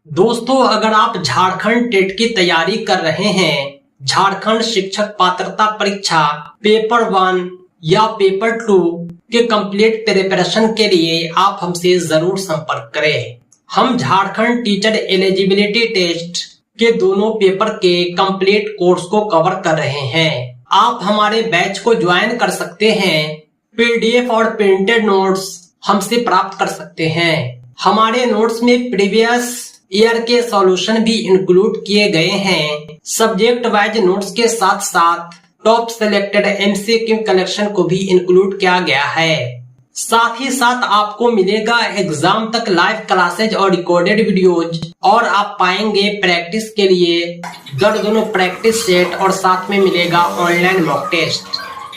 दोस्तों, अगर आप झारखंड टेट की तैयारी कर रहे हैं, झारखंड शिक्षक पात्रता परीक्षा पेपर 1 या पेपर 2 के कंप्लीट प्रिपरेशन के लिए आप हमसे जरूर संपर्क करें। हम झारखंड टीचर एलिजिबिलिटी टेस्ट के दोनों पेपर के कंप्लीट कोर्स को कवर कर रहे हैं। आप हमारे बैच को ज्वाइन कर सकते हैं। पीडीएफ और प्रिंटेड नोट्स हमसे प्राप्त कर सकते हैं। हमारे नोट्स में प्रीवियस ईयर के सॉल्यूशन भी इंक्लूड किए गए हैं। सब्जेक्ट वाइज नोट्स के साथ साथ टॉप सिलेक्टेड एमसीक्यू कलेक्शन को भी इंक्लूड किया गया है। साथ ही साथ आपको मिलेगा एग्जाम तक लाइव क्लासेज और रिकॉर्डेड वीडियोज, और आप पाएंगे प्रैक्टिस के लिए दर्जनों प्रैक्टिस सेट, और साथ में मिलेगा online mock test.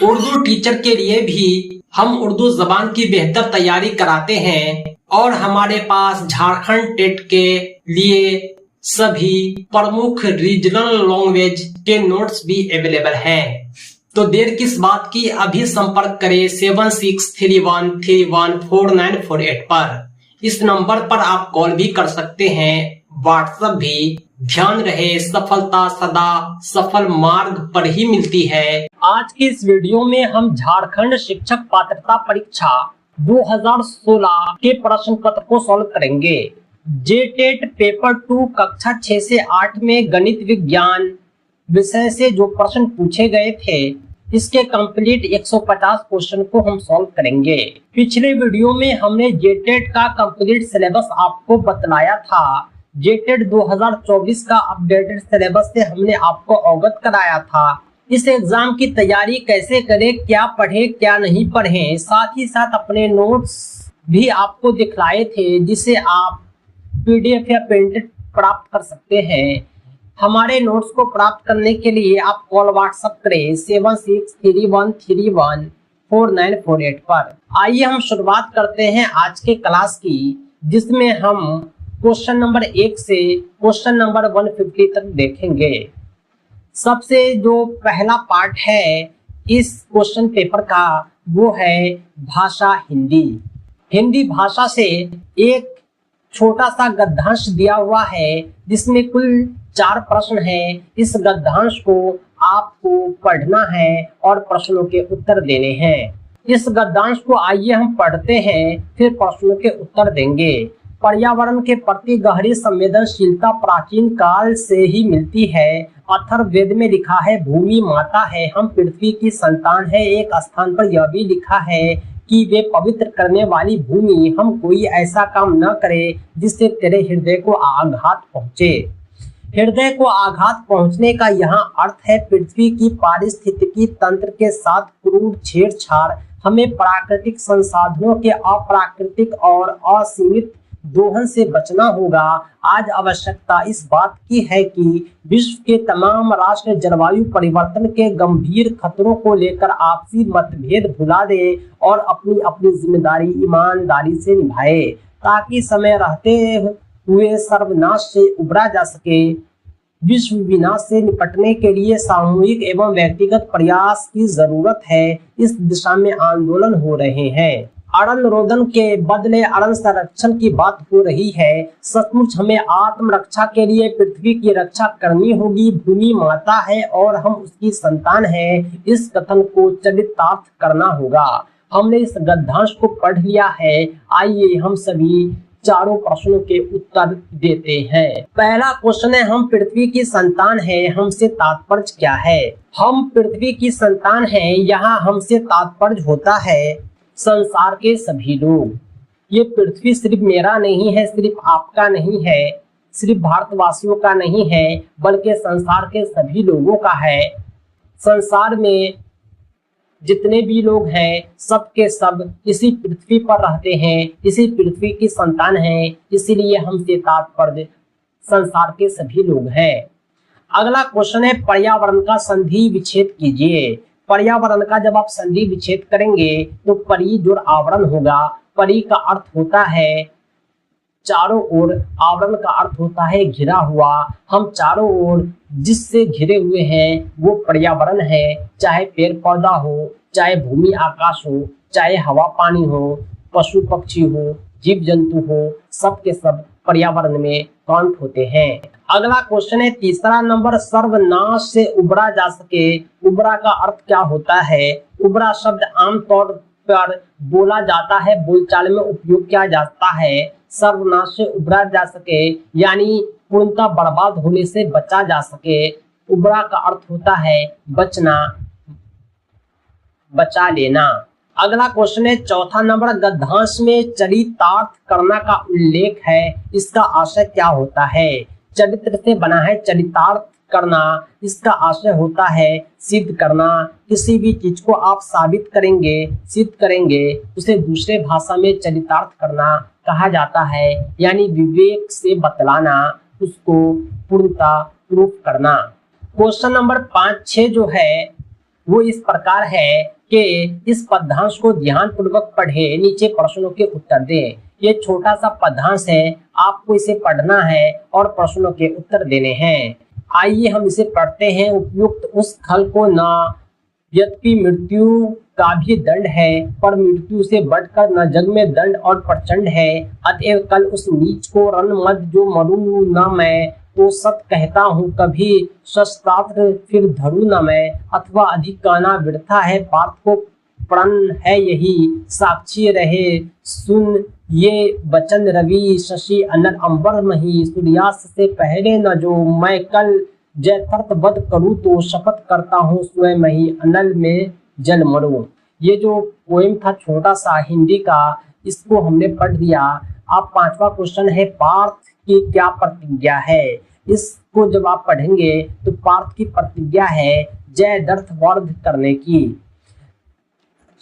Urdu teacher के लिए भी हम उर्दू जबान की बेहतर तैयारी कराते हैं, और हमारे पास झारखंड टेट के लिए सभी प्रमुख रीजनल लैंग्वेज के नोट्स भी अवेलेबल हैं। तो देर किस बात की, अभी संपर्क करें 7631314948 पर। इस नंबर पर आप कॉल भी कर सकते हैं, व्हाट्सएप भी। ध्यान रहे, सफलता सदा सफल मार्ग पर ही मिलती है। आज की इस वीडियो में हम झारखंड शिक्षक पात्रता परीक्षा 2016 के प्रश्न पत्र को सॉल्व करेंगे। जेटेट पेपर 2 कक्षा 6 से 8 में गणित विज्ञान विषय से जो प्रश्न पूछे गए थे, इसके कंप्लीट 150 क्वेश्चन को हम सॉल्व करेंगे। पिछले वीडियो में हमने जेटेट का कंप्लीट सिलेबस आपको बतलाया था। जेटेट 2024 का अपडेटेड सिलेबस से हमने आपको अवगत कराया था। इस एग्जाम की तैयारी कैसे करें, क्या पढ़े क्या नहीं पढ़े, साथ ही साथ अपने नोट्स भी आपको दिखलाए थे, जिसे आप पीडीएफ या प्रिंटेड प्राप्त कर सकते हैं। हमारे नोट्स को प्राप्त करने के लिए आप कॉल व्हाट्सएप करें 7631314948 पर। आइए हम शुरुआत करते हैं आज के क्लास की, जिसमें हम क्वेश्चन नंबर 1 से क्वेश्चन नंबर 150 तक देखेंगे। सबसे जो पहला पार्ट है इस क्वेश्चन पेपर का, वो है भाषा हिंदी। हिंदी भाषा से एक छोटा सा गद्यांश दिया हुआ है, जिसमें कुल 4 प्रश्न हैं। इस गद्यांश को आपको पढ़ना है और प्रश्नों के उत्तर देने हैं। इस गद्यांश को आइए हम पढ़ते हैं, फिर प्रश्नों के उत्तर देंगे। पर्यावरण के प्रति गहरी संवेदनशीलता प्राचीन काल से ही मिलती है। अथर्ववेद में लिखा है भूमि माता है, हम पृथ्वी की संतान है। एक स्थान पर यह भी लिखा है कि वे पवित्र करने वाली भूमि, हम कोई ऐसा काम न करे जिससे तेरे हृदय को आघात पहुंचे। हृदय को आघात पहुंचने का यहाँ अर्थ है पृथ्वी की पारिस्थितिकी तंत्र के साथ क्रूर छेड़छाड़। हमें प्राकृतिक संसाधनों के अप्राकृतिक और असीमित दोहन से बचना होगा। आज आवश्यकता इस बात की है कि विश्व के तमाम राष्ट्र जलवायु परिवर्तन के गंभीर खतरों को लेकर आपसी मतभेद भुला दे और अपनी अपनी जिम्मेदारी ईमानदारी से निभाए, ताकि समय रहते हुए सर्वनाश से उबरा जा सके। विश्व विनाश से निपटने के लिए सामूहिक एवं व्यक्तिगत प्रयास की जरूरत है। इस दिशा में आंदोलन हो रहे हैं। अरण रोदन के बदले अरण संरक्षण की बात हो रही है। सचमुच हमें आत्मरक्षा के लिए पृथ्वी की रक्षा करनी होगी। भूमि माता है और हम उसकी संतान हैं। इस कथन को चरितार्थ करना होगा। हमने इस गद्यांश को पढ़ लिया है। आइए हम सभी चारों प्रश्नों के उत्तर देते हैं। पहला क्वेश्चन है, हम पृथ्वी की संतान हैं, हमसे तात्पर्य क्या है? हम पृथ्वी की संतान हैं, यहाँ हमसे तात्पर्य होता है संसार के सभी लोग। ये पृथ्वी सिर्फ मेरा नहीं है, सिर्फ आपका नहीं है, सिर्फ भारतवासियों का नहीं है, बल्कि संसार के सभी लोगों का है। संसार में जितने भी लोग हैं, सब के सब इसी पृथ्वी पर रहते हैं, इसी पृथ्वी की संतान हैं, इसीलिए हमसे तात्पर्य संसार के सभी लोग हैं। अगला क्वेश्चन है, पर्यावरण का संधि विच्छेद कीजिए। पर्यावरण का जब आप संधि विच्छेद करेंगे तो परि जोड़ आवरण होगा। परि का अर्थ होता है चारों ओर, आवरण का अर्थ होता है घिरा हुआ। हम चारों ओर जिससे घिरे हुए हैं वो पर्यावरण है। चाहे पेड़ पौधा हो, चाहे भूमि आकाश हो, चाहे हवा पानी हो, पशु पक्षी हो, जीव जंतु हो, सब के सब पर्यावरण में काउंट होते हैं। अगला क्वेश्चन है तीसरा नंबर, सर्वनाश से उबरा जा सके। उबरा का अर्थ क्या होता है? उबरा शब्द आमतौर पर बोला जाता है, बोलचाल में उपयोग किया जाता है। सर्वनाश से उबरा जा सके यानी पूर्णतः बर्बाद होने से बचा जा सके। उबरा का अर्थ होता है बचना, बचा लेना। अगला क्वेश्चन है चौथा नंबर, गद्यांश में चरितार्थ करना का उल्लेख है, इसका आशय क्या होता है? चरित्र से बना है, चरितार्थ करना, इसका आशय होता है सिद्ध करना। किसी भी चीज को आप साबित करेंगे, सिद्ध करेंगे, उसे दूसरे भाषा में चरितार्थ करना कहा जाता है, यानी विवेक से बतलाना, उसको पूर्णता प्रूफ करना। क्वेश्चन नंबर 5-6 जो है वो इस प्रकार है कि इस पद्यांश को ध्यान पूर्वक पढ़े, नीचे प्रश्नों के उत्तर दें। ये छोटा सा पद्यांश है, आपको इसे पढ़ना है और प्रश्नों के उत्तर देने हैं। आइए हम इसे पढ़ते हैं। उपयुक्त उस खल को न यद्यपि मृत्यु का भी दंड है, पर मृत्यु से बढ़कर न जग में दंड और प्रचंड है। अतएव कल उस नीच को रन मत जो मरूं न मैं, तो सत कहता हूँ कभी शस्त्रास्त्र फिर धरू न मैं। अथवा अधिक कहना व्यर्था है, पार्थ को प्रण है यही, साक्षी रहे सुन ये वचन रवि शशि अनल अंबर मही। सूर्यास्त से पहले न जो मैं कल जयतर्त वध करूँ, तो शपथ करता हूँ स्वयं ही अनल में जल मरूं। ये जो पोएम था छोटा सा हिंदी का, इसको हमने पढ़ दिया। अब 5वां क्वेश्चन है, पार्थ की क्या प्रतिज्ञा है? इसको जब आप पढ़ेंगे तो पार्थ की प्रतिज्ञा है जय दर्थ वर्ध करने की।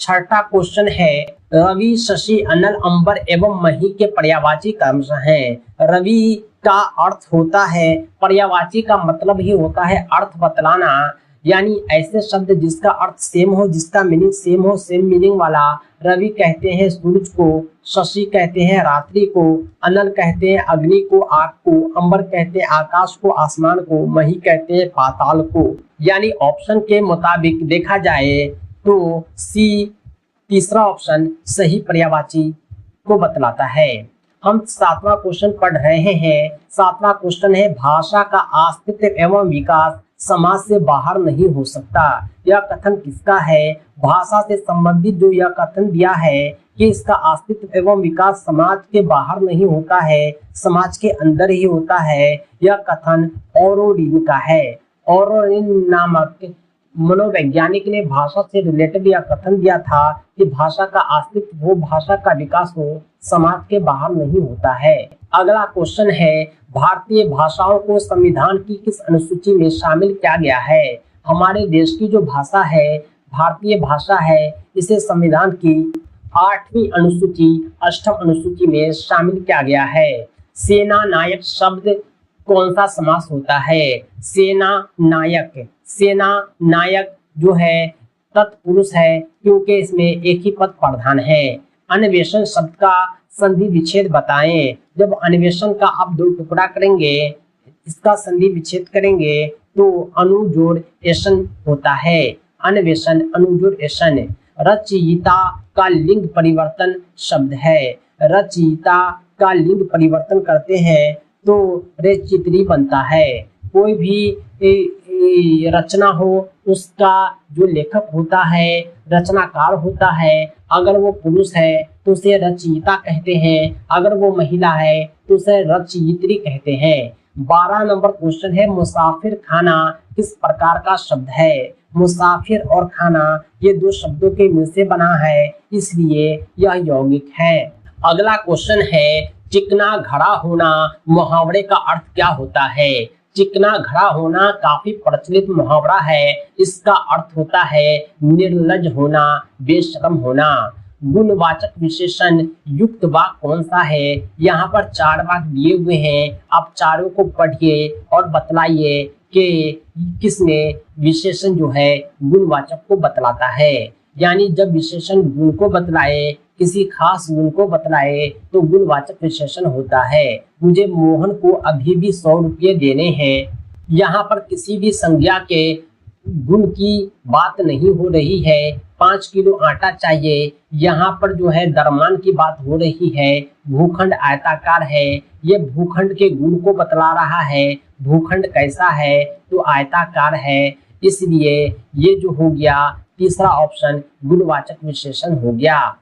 6वां क्वेश्चन है, रवि शशि अनल अंबर एवं मही के पर्यायवाची कर्म हैं। रवि का अर्थ होता है, पर्यायवाची का मतलब ही होता है अर्थ बतलाना, यानी ऐसे शब्द जिसका अर्थ सेम हो, जिसका मीनिंग सेम हो, सेम मीनिंग वाला। रवि कहते हैं सूरज को, शशि कहते हैं रात्रि को, अनल कहते हैं अग्नि को, आग को, अंबर कहते हैं आकाश को, आसमान को, मही कहते हैं पाताल को। यानी ऑप्शन के मुताबिक देखा जाए तो सी तीसरा ऑप्शन सही पर्यायवाची को बतलाता है। हम 7वां क्वेश्चन पढ़ रहे हैं। 7वां क्वेश्चन है, भाषा का अस्तित्व एवं विकास समाज से बाहर नहीं हो सकता। यह कथन किसका है? भाषा से संबंधित जो यह कथन दिया है कि इसका अस्तित्व एवं विकास समाज के बाहर नहीं होता है, समाज के अंदर ही होता है, यह कथन ओरोडिन का है। ओरोडिन नामक मनोवैज्ञानिक ने भाषा से रिलेटेड यह कथन दिया था कि भाषा का अस्तित्व हो, भाषा का विकास हो, समाज के बाहर नहीं होता है। अगला क्वेश्चन है, भारतीय भाषाओं को संविधान की किस अनुसूची में शामिल किया गया है? हमारे देश की जो भाषा है, भारतीय भाषा है, इसे संविधान की 8वीं अनुसूची, 8वीं अनुसूची में शामिल किया गया है। सेना नायक शब्द कौन सा समास होता है? सेना नायक, सेना नायक जो है तत्पुरुष है, क्योंकि इसमें एक ही पद प्रधान है। अन्वेषण शब्द का संधि विच्छेद बताएं। जब अन्वेषण का आप 2 टुकड़ा करेंगे, इसका संधि विच्छेद करेंगे तो अनु जोड़ एशन होता है। अन्वेषण, अनु जोड़ एशन। रचयिता का लिंग परिवर्तन शब्द है। रचयिता का लिंग परिवर्तन करते हैं तो रेचित्री बनता है। कोई भी रचना हो, उसका जो लेखक होता है, रचनाकार होता है, अगर वो पुरुष है तो उसे रचयिता कहते हैं, अगर वो महिला है तो उसे रचयित्री कहते हैं। 12 नंबर क्वेश्चन है, मुसाफिर खाना किस प्रकार का शब्द है? मुसाफिर और खाना ये 2 शब्दों के मिल से बना है, इसलिए यह यौगिक है। अगला क्वेश्चन है, चिकना घड़ा होना मुहावरे का अर्थ क्या होता है? चिकना घड़ा होना काफी प्रचलित मुहावरा है। इसका अर्थ होता है निर्लज होना, बेशरम होना। गुणवाचक विशेषण युक्त वाक्य कौन सा है? यहाँ पर 4 वाक्य दिए हुए हैं, आप चारों को पढ़िए और बतलाइए कि किसमें विशेषण जो है गुणवाचक को बतलाता है। यानी जब विशेषण गुण को बतलाए, किसी खास गुण को बतलाए तो गुणवाचक विशेषण होता है। मुझे मोहन को अभी भी 100 रुपये देने हैं। यहाँ पर किसी भी संज्ञा के गुण की बात नहीं हो रही है। 5 किलो आटा चाहिए, यहाँ पर जो है दरमान की बात हो रही है। भूखंड आयताकार है, ये भूखंड के गुण को बतला रहा है। भूखंड कैसा है? तो आयताकार है। इसलिए ये जो हो गया तीसरा ऑप्शन गुणवाचक विशेषण हो गया।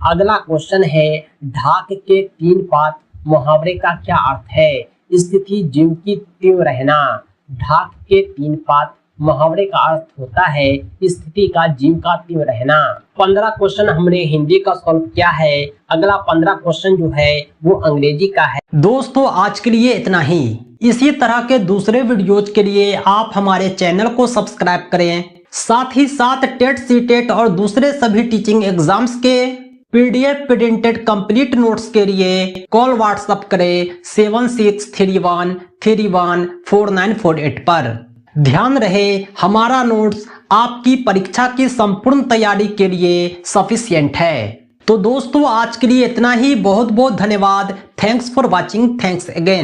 अगला क्वेश्चन है ढाक के 3 पात मुहावरे का क्या अर्थ है? स्थिति जीव की त्यों रहना। ढाक के 3 पात मुहावरे का अर्थ होता है स्थिति का जीव का त्यों रहना। 15 क्वेश्चन हमने हिंदी का सॉल्व किया है। अगला 15 क्वेश्चन जो है वो अंग्रेजी का है। दोस्तों आज के लिए इतना ही। इसी तरह के दूसरे वीडियोज के लिए आप हमारे चैनल को सब्सक्राइब करें। साथ ही साथ टेट सीटेट और दूसरे सभी टीचिंग एग्जाम्स के पीडीएफ प्रिंटेड कंप्लीट नोट्स के लिए कॉल व्हाट्सएप करें 7631314948 पर। ध्यान रहे हमारा नोट्स आपकी परीक्षा की संपूर्ण तैयारी के लिए सफिशिएंट है। तो दोस्तों आज के लिए इतना ही। बहुत बहुत धन्यवाद। Thanks for watching. Thanks again.